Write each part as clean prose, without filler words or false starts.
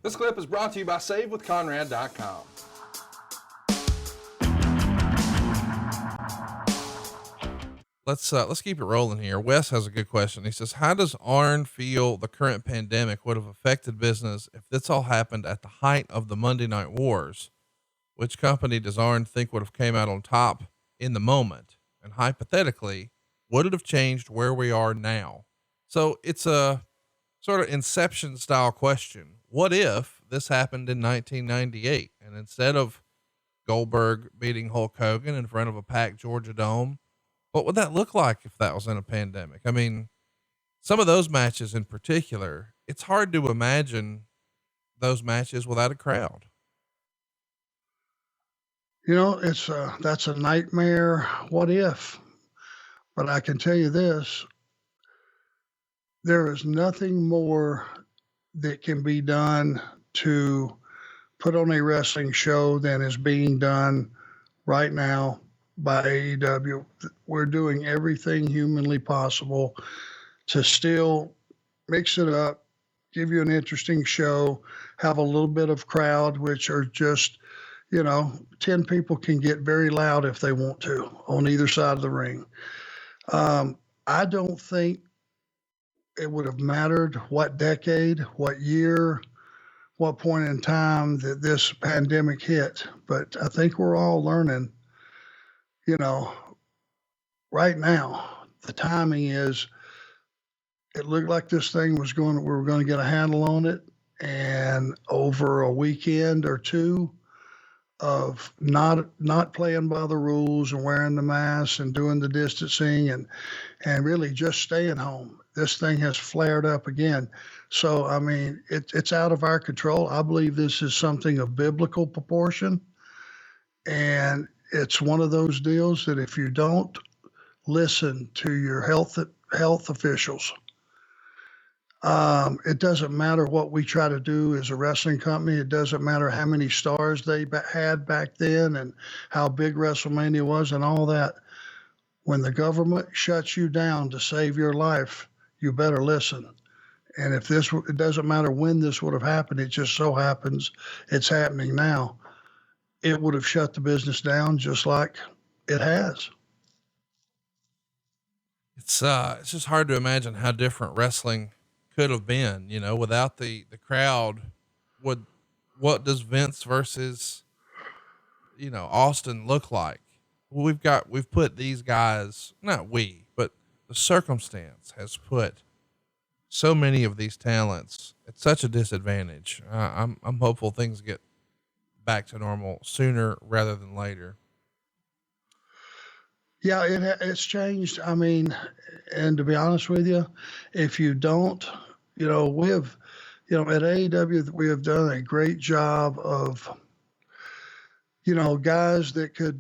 This clip is brought to you by SaveWithConrad.com. Let's keep it rolling here. Wes has a good question. He says, how does Arn feel the current pandemic would have affected business if this all happened at the height of the Monday Night Wars? Which company does Arn think would have came out on top in the moment? And hypothetically, would it have changed where we are now? So it's a sort of Inception style question. What if this happened in 1998 and instead of Goldberg beating Hulk Hogan in front of a packed Georgia Dome, what would that look like if that was in a pandemic? I mean, some of those matches in particular, it's hard to imagine those matches without a crowd. You know, that's a nightmare. What if? But I can tell you this, there is nothing more that can be done to put on a wrestling show than is being done right now by AEW. We're doing everything humanly possible to still mix it up, give you an interesting show, have a little bit of crowd, which are just, 10 people can get very loud if they want to on either side of the ring. I don't think it would have mattered what decade, what year, what point in time that this pandemic hit. But I think we're all learning, right now, the timing is, it looked like this thing we were going to get a handle on it. And over a weekend or two of not playing by the rules and wearing the mask and doing the distancing and really just staying home, this thing has flared up again. So, I mean, it's out of our control. I believe this is something of biblical proportion. And it's one of those deals that if you don't listen to your health officials, it doesn't matter what we try to do as a wrestling company. It doesn't matter how many stars they had back then and how big WrestleMania was and all that. When the government shuts you down to save your life, you better listen. And if it doesn't matter when this would have happened, it just so happens it's happening now. It would have shut the business down just like it has. It's just hard to imagine how different wrestling could have been, without the crowd. What does Vince versus, Austin look like? We've put these guys, not we, but the circumstance has put so many of these talents at such a disadvantage. I'm hopeful things get back to normal sooner rather than later. Yeah, it's changed. I mean, and to be honest with you, if you don't, we have, at AEW, we have done a great job of, guys that could,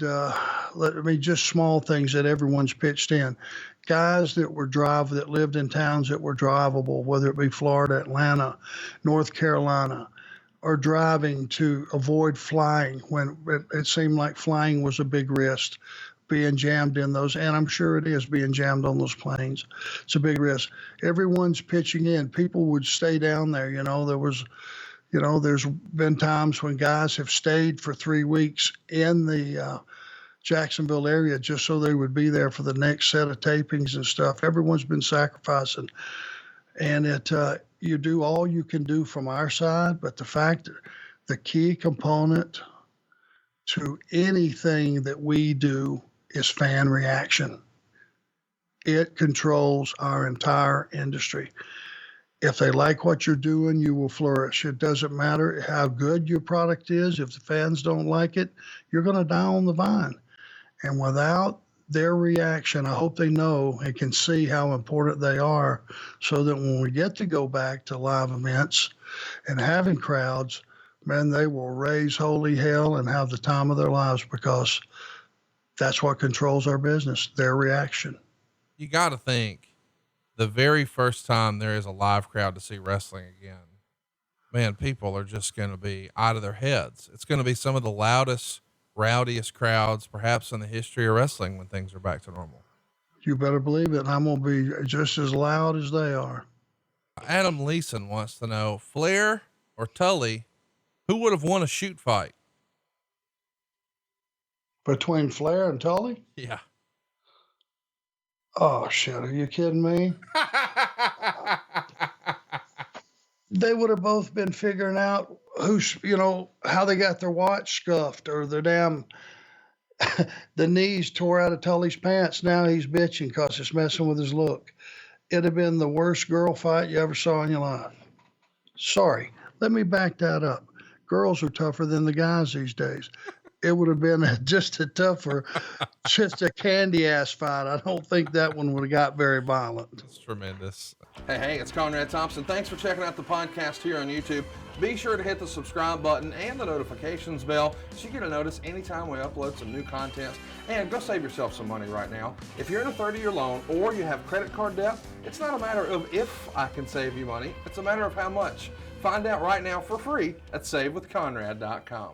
just small things that everyone's pitched in. Guys that lived in towns that were drivable, whether it be Florida, Atlanta, North Carolina, or driving to avoid flying when it seemed like flying was a big risk, being jammed in those, and I'm sure it is being jammed on those planes. It's a big risk. Everyone's pitching in. People would stay down there. There's been times when guys have stayed for 3 weeks in the Jacksonville area just so they would be there for the next set of tapings and stuff. Everyone's been sacrificing, and you do all you can do from our side, but the key component to anything that we do is fan reaction. It controls our entire industry. If they like what you're doing, you will flourish. It doesn't matter how good your product is. If the fans don't like it, you're going to die on the vine. And without their reaction, I hope they know and can see how important they are, so that when we get to go back to live events and having crowds, man, they will raise holy hell and have the time of their lives, because that's what controls our business, their reaction. You got to think the very first time there is a live crowd to see wrestling again, man, people are just going to be out of their heads. It's going to be some of the loudest, rowdiest crowds perhaps in the history of wrestling when things are back to normal. You better believe it. I'm going to be just as loud as they are. Adam Leeson wants to know, Flair or Tully, who would have won a shoot fight? Between Flair and Tully? Yeah. Oh, shit. Are you kidding me? They would have both been figuring out how they got their watch scuffed or their damn the knees tore out of Tully's pants. Now he's bitching because it's messing with his look. It'd have been the worst girl fight you ever saw in your life. Sorry, let me back that up. Girls are tougher than the guys these days. It would have been just a candy ass fight. I don't think that one would have got very violent. That's tremendous. Hey, it's Conrad Thompson. Thanks for checking out the podcast here on YouTube. Be sure to hit the subscribe button and the notifications bell so you get a notice anytime we upload some new content. And go save yourself some money right now. If you're in a 30-year loan or you have credit card debt, it's not a matter of if I can save you money. It's a matter of how much. Find out right now for free at SaveWithConrad.com.